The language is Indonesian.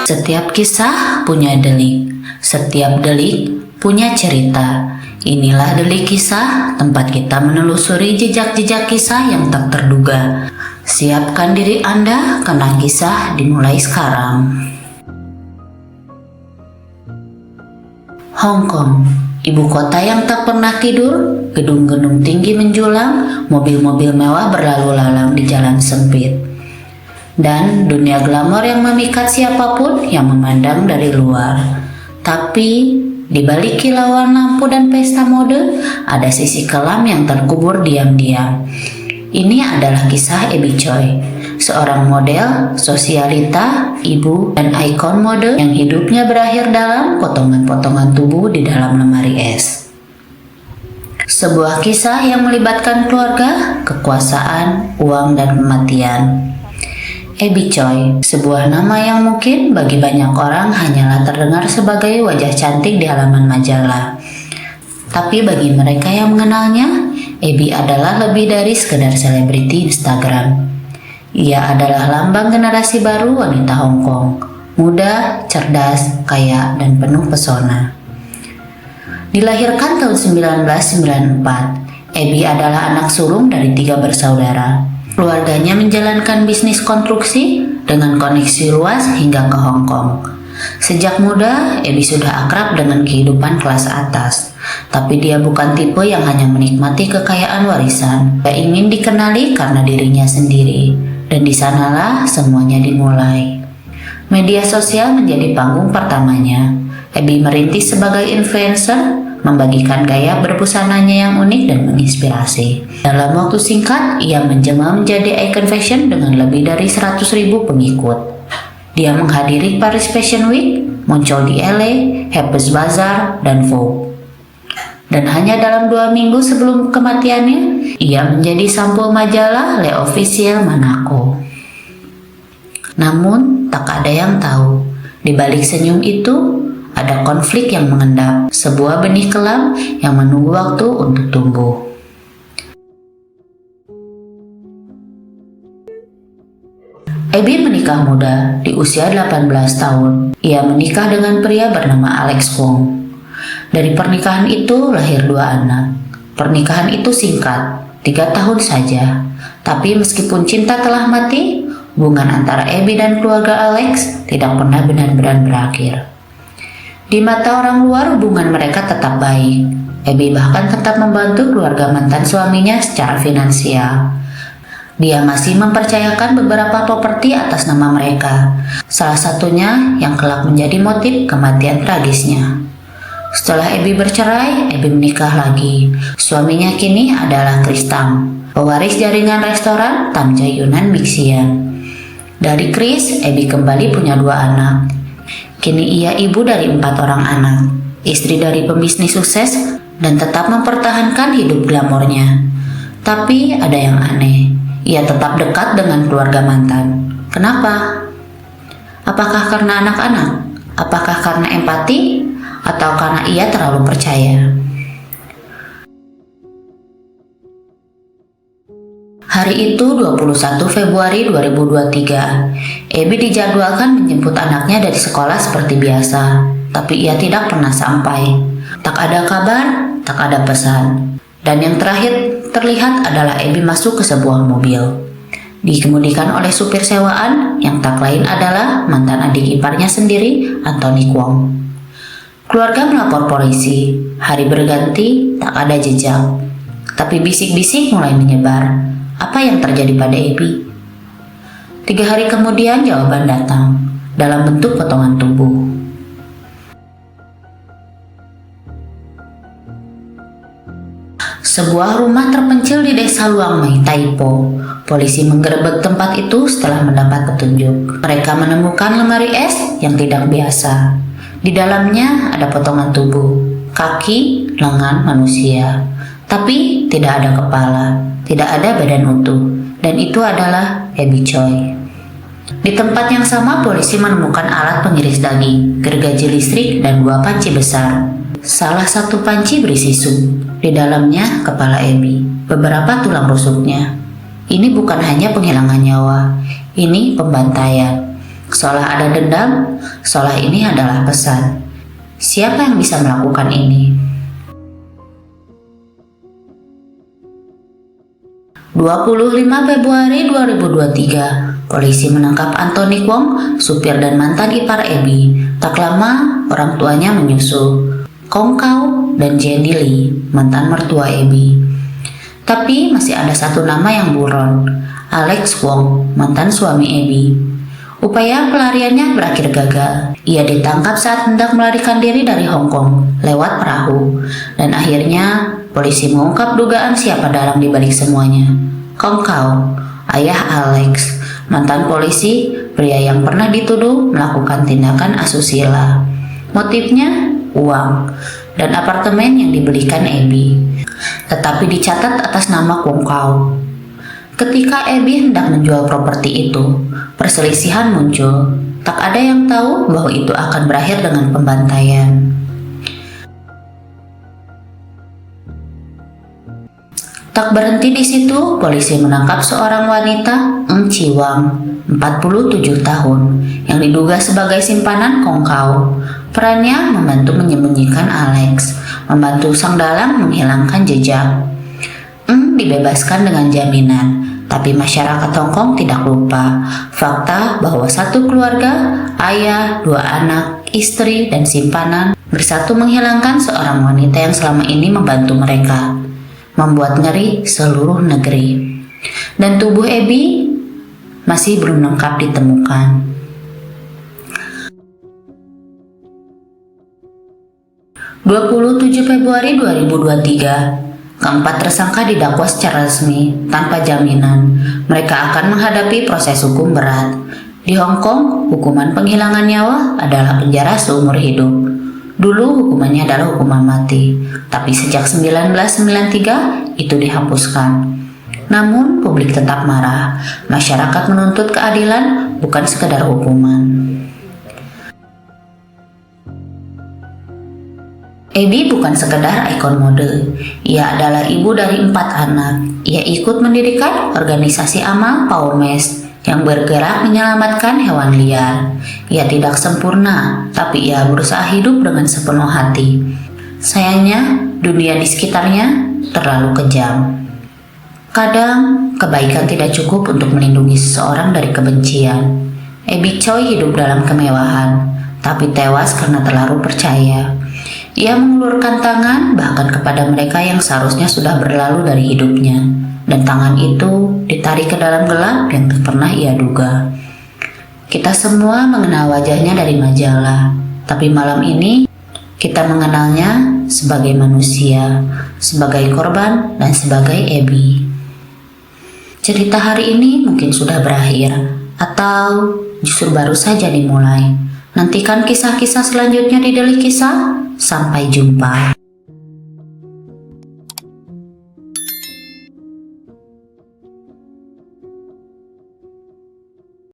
Setiap kisah punya delik, setiap delik punya cerita. Inilah Delik Kisah, tempat kita menelusuri jejak-jejak kisah yang tak terduga. Siapkan diri Anda karena kisah dimulai sekarang. Hong Kong, ibu kota yang tak pernah tidur, gedung-gedung tinggi menjulang, mobil-mobil mewah berlalu lalang di jalan sempit. Dan dunia glamor yang memikat siapapun yang memandang dari luar. Tapi di balik kilauan lampu dan pesta mode, ada sisi kelam yang terkubur diam-diam. Ini adalah kisah Abby Choi, seorang model, sosialita, ibu, dan ikon mode yang hidupnya berakhir dalam potongan-potongan tubuh di dalam lemari es. Sebuah kisah yang melibatkan keluarga, kekuasaan, uang, dan kematian. Abby Choi, sebuah nama yang mungkin bagi banyak orang hanyalah terdengar sebagai wajah cantik di halaman majalah. Tapi bagi mereka yang mengenalnya, Abby adalah lebih dari sekedar selebriti Instagram. Ia adalah lambang generasi baru wanita Hong Kong, muda, cerdas, kaya, dan penuh pesona. Dilahirkan tahun 1994, Abby adalah anak sulung dari 3 bersaudara. Keluarganya menjalankan bisnis konstruksi dengan koneksi luas hingga ke Hong Kong. Sejak muda, Abby sudah akrab dengan kehidupan kelas atas. Tapi dia bukan tipe yang hanya menikmati kekayaan warisan. Dia ingin dikenali karena dirinya sendiri. Dan di sanalah semuanya dimulai. Media sosial menjadi panggung pertamanya. Abby merintis sebagai influencer, membagikan gaya berbusananya yang unik dan menginspirasi. Dalam waktu singkat, ia menjelma menjadi ikon fashion dengan lebih dari 100.000 pengikut. Dia menghadiri Paris Fashion Week, muncul di LA, Harper's Bazaar, dan Vogue. Dan hanya dalam 2 minggu sebelum kematiannya, ia menjadi sampul majalah Le Officiel Monaco. Namun, tak ada yang tahu, di balik senyum itu, ada konflik yang mengendap, sebuah benih kelam yang menunggu waktu untuk tumbuh. Abby menikah muda, di usia 18 tahun. Ia menikah dengan pria bernama Alex Wong. Dari pernikahan itu lahir 2 anak. Pernikahan itu singkat, 3 tahun saja. Tapi meskipun cinta telah mati, hubungan antara Abby dan keluarga Alex tidak pernah benar-benar berakhir. Di mata orang luar, hubungan mereka tetap baik. Abby bahkan tetap membantu keluarga mantan suaminya secara finansial. Dia masih mempercayakan beberapa properti atas nama mereka, salah satunya yang kelak menjadi motif kematian tragisnya. Setelah Abby bercerai, Abby menikah lagi. Suaminya kini adalah Chris Tam, pewaris jaringan restoran Tam Jayunan Mixian. Dari Chris, Abby kembali punya 2 anak. Kini ia ibu dari 4 orang anak, istri dari pembisnis sukses, dan tetap mempertahankan hidup glamornya. Tapi ada yang aneh, ia tetap dekat dengan keluarga mantan. Kenapa? Apakah karena anak-anak? Apakah karena empati? Atau karena ia terlalu percaya? Hari itu 21 Februari 2023, Abby dijadwalkan menjemput anaknya dari sekolah seperti biasa, tapi ia tidak pernah sampai. Tak ada kabar, tak ada pesan. Dan yang terakhir terlihat adalah Abby masuk ke sebuah mobil. Dikemudikan oleh supir sewaan yang tak lain adalah mantan adik iparnya sendiri, Anthony Kwong. Keluarga melapor polisi, hari berganti, tak ada jejak. Tapi bisik-bisik mulai menyebar. Apa yang terjadi pada Abby? 3 hari kemudian jawaban datang dalam bentuk potongan tubuh. Sebuah rumah terpencil di desa Luang Mai, Taipo. Polisi menggerebek tempat itu setelah mendapat petunjuk. Mereka menemukan lemari es yang tidak biasa. Di dalamnya ada potongan tubuh, kaki, lengan manusia. Tapi tidak ada kepala, tidak ada badan utuh, dan itu adalah Abby Choi. Di tempat yang sama, polisi menemukan alat pengiris daging, gergaji listrik, dan 2 panci besar. Salah satu panci berisi sup, di dalamnya kepala Abby, beberapa tulang rusuknya. Ini bukan hanya penghilangan nyawa, ini pembantaian. Seolah ada dendam, seolah ini adalah pesan. Siapa yang bisa melakukan ini? 25 Februari 2023, polisi menangkap Anthony Kwong, supir dan mantan ipar Abby. Tak lama, orang tuanya menyusul, Kong Kau dan Jenny Lee, mantan mertua Abby. Tapi masih ada satu nama yang buron, Alex Kwong, mantan suami Abby. Upaya pelariannya berakhir gagal. Ia ditangkap saat hendak melarikan diri dari Hong Kong lewat perahu, dan akhirnya polisi mengungkap dugaan siapa dalang di balik semuanya. Kong Kau, ayah Alex, mantan polisi, pria yang pernah dituduh melakukan tindakan asusila. Motifnya uang dan apartemen yang dibelikan Abby, tetapi dicatat atas nama Kong Kau. Ketika Abby hendak menjual properti itu, perselisihan muncul. Tak ada yang tahu bahwa itu akan berakhir dengan pembantaian. Tak berhenti di situ, polisi menangkap seorang wanita, Eng Chi Wang, 47 tahun, yang diduga sebagai simpanan Kong Kau. Perannya membantu menyembunyikan Alex, membantu sang dalang menghilangkan jejak. Eng dibebaskan dengan jaminan, tapi masyarakat Hong Kong tidak lupa fakta bahwa satu keluarga, ayah, 2 anak, istri, dan simpanan bersatu menghilangkan seorang wanita yang selama ini membantu mereka, membuat ngeri seluruh negeri. Dan tubuh Abby masih belum lengkap ditemukan. ...27 Februari 2023, keempat tersangka didakwa secara resmi tanpa jaminan. Mereka akan menghadapi proses hukum berat. Di Hong Kong, hukuman penghilangan nyawa adalah penjara seumur hidup. Dulu hukumannya adalah hukuman mati, tapi sejak 1993 itu dihapuskan. Namun publik tetap marah. Masyarakat menuntut keadilan, bukan sekedar hukuman. Abby bukan sekedar ikon mode. Ia adalah ibu dari 4 anak. Ia ikut mendirikan organisasi amal Paumes yang bergerak menyelamatkan hewan liar. Ia tidak sempurna, tapi ia berusaha hidup dengan sepenuh hati. Sayangnya, dunia di sekitarnya terlalu kejam. Kadang, kebaikan tidak cukup untuk melindungi seseorang dari kebencian. Abby Choi hidup dalam kemewahan, tapi tewas karena terlalu percaya. Ia mengulurkan tangan bahkan kepada mereka yang seharusnya sudah berlalu dari hidupnya, dan tangan itu ditarik ke dalam gelap yang tak pernah ia duga. Kita semua mengenal wajahnya dari majalah, tapi malam ini kita mengenalnya sebagai manusia, sebagai korban, dan sebagai Abby. Cerita hari ini mungkin sudah berakhir, atau justru baru saja dimulai. Nantikan kisah-kisah selanjutnya di Daily Kisah. Sampai jumpa.